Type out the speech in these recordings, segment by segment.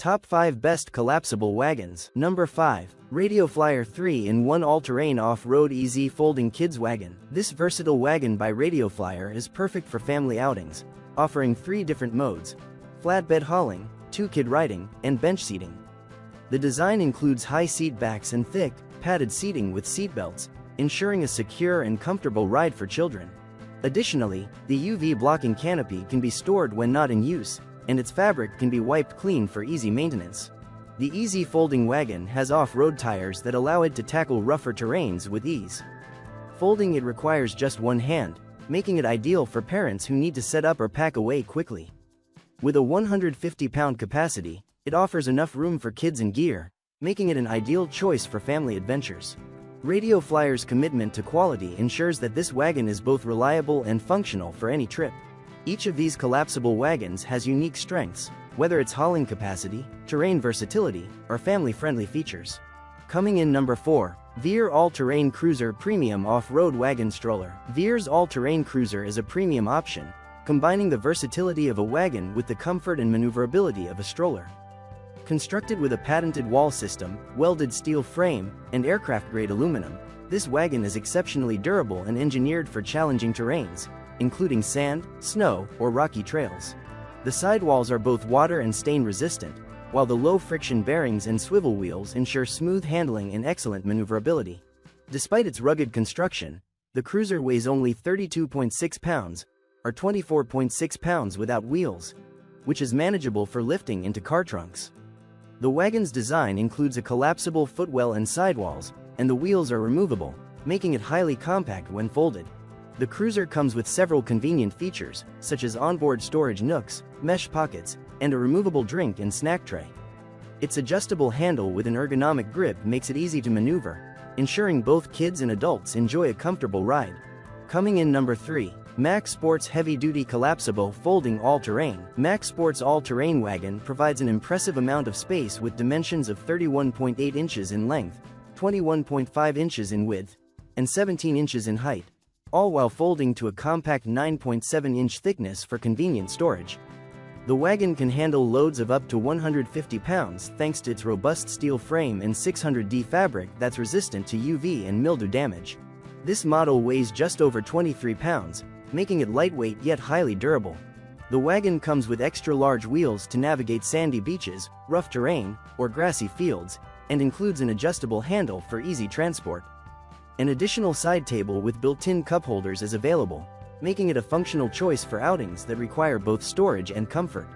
Top 5 Best Collapsible Wagons. Number 5. Radio Flyer 3-in-1 All-Terrain Off-Road Easy Folding Kids Wagon. This versatile wagon by Radio Flyer is perfect for family outings, offering 3 different modes: flatbed hauling, 2-kid riding, and bench seating. The design includes high seat backs and thick, padded seating with seatbelts, ensuring a secure and comfortable ride for children. Additionally, the UV blocking canopy can be stored when not in use, and its fabric can be wiped clean for easy maintenance. The easy folding wagon has off-road tires that allow it to tackle rougher terrains with ease. Folding it requires just one hand, making it ideal for parents who need to set up or pack away quickly. With a 150-pound capacity, it offers enough room for kids and gear, making it an ideal choice for family adventures. Radio Flyer's commitment to quality ensures that this wagon is both reliable and functional for any trip. Each of these collapsible wagons has unique strengths, whether it's hauling capacity, terrain versatility, or family-friendly features. Coming in number 4. Veer All-Terrain Cruiser Premium Off-Road Wagon Stroller. Veer's all-terrain cruiser is a premium option, combining the versatility of a wagon with the comfort and maneuverability of a stroller. Constructed with a patented wall system, welded steel frame, and aircraft-grade aluminum, this wagon is exceptionally durable and engineered for challenging terrains, including sand, snow, or rocky trails. The sidewalls are both water and stain resistant, while the low-friction bearings and swivel wheels ensure smooth handling and excellent maneuverability. Despite its rugged construction, the cruiser weighs only 32.6 pounds, or 24.6 pounds without wheels, which is manageable for lifting into car trunks. The wagon's design includes a collapsible footwell and sidewalls, and the wheels are removable, making it highly compact when folded. The cruiser comes with several convenient features, such as onboard storage nooks, mesh pockets, and a removable drink and snack tray. Its adjustable handle with an ergonomic grip makes it easy to maneuver, ensuring both kids and adults enjoy a comfortable ride. Coming in number 3. Mack Sports Heavy-Duty Collapsible Folding All-Terrain. Mack Sports All-Terrain Wagon provides an impressive amount of space with dimensions of 31.8 inches in length, 21.5 inches in width, and 17 inches in height, all while folding to a compact 9.7-inch thickness for convenient storage. The wagon can handle loads of up to 150 pounds thanks to its robust steel frame and 600D fabric that's resistant to UV and mildew damage. This model weighs just over 23 pounds, making it lightweight yet highly durable. The wagon comes with extra-large wheels to navigate sandy beaches, rough terrain, or grassy fields, and includes an adjustable handle for easy transport. An additional side table with built-in cup holders is available, making it a functional choice for outings that require both storage and comfort.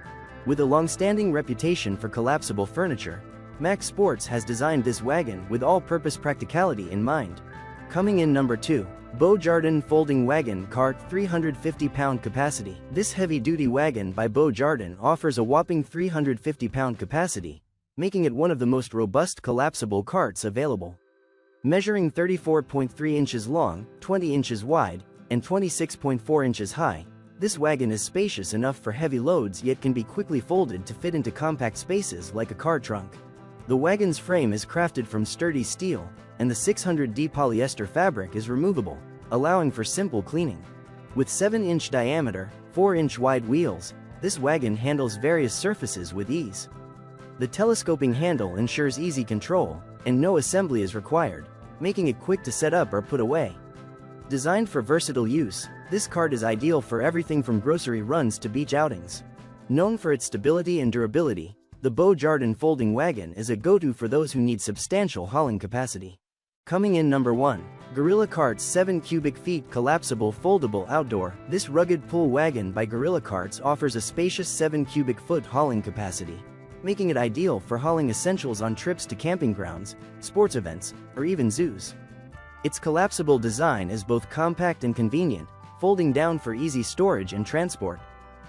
With a long-standing reputation for collapsible furniture, Mack Sports has designed this wagon with all-purpose practicality in mind. Coming in number 2. Beau Jardin Folding Wagon Cart 350-pound capacity. This heavy-duty wagon by Beau Jardin offers a whopping 350-pound capacity, making it one of the most robust collapsible carts available. Measuring 34.3 inches long, 20 inches wide, and 26.4 inches high, this wagon is spacious enough for heavy loads yet can be quickly folded to fit into compact spaces like a car trunk. The wagon's frame is crafted from sturdy steel, and the 600D polyester fabric is removable, allowing for simple cleaning. With 7-inch diameter, 4-inch wide wheels, this wagon handles various surfaces with ease. The telescoping handle ensures easy control, and no assembly is required, making it quick to set up or put away. Designed for versatile use, this cart is ideal for everything from grocery runs to beach outings. Known for its stability and durability, the Beau Jardin folding wagon is a go-to for those who need substantial hauling capacity. Coming in number 1. Gorilla Carts 7 cubic feet Collapsible Foldable Outdoor. This rugged pull wagon by Gorilla Carts offers a spacious 7 cubic foot hauling capacity, making it ideal for hauling essentials on trips to camping grounds, sports events, or even zoos. Its collapsible design is both compact and convenient, folding down for easy storage and transport.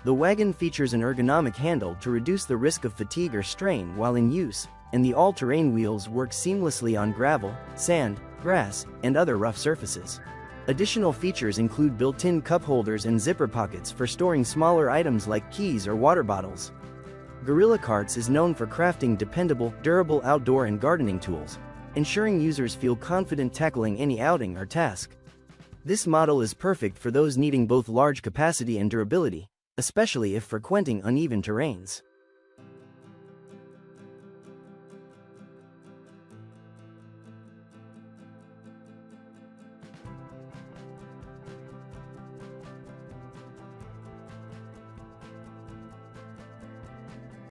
The wagon features an ergonomic handle to reduce the risk of fatigue or strain while in use, and the all-terrain wheels work seamlessly on gravel, sand, grass, and other rough surfaces. Additional features include built-in cup holders and zipper pockets for storing smaller items like keys or water bottles. Gorilla Carts is known for crafting dependable, durable outdoor and gardening tools, ensuring users feel confident tackling any outing or task. This model is perfect for those needing both large capacity and durability, especially if frequenting uneven terrains.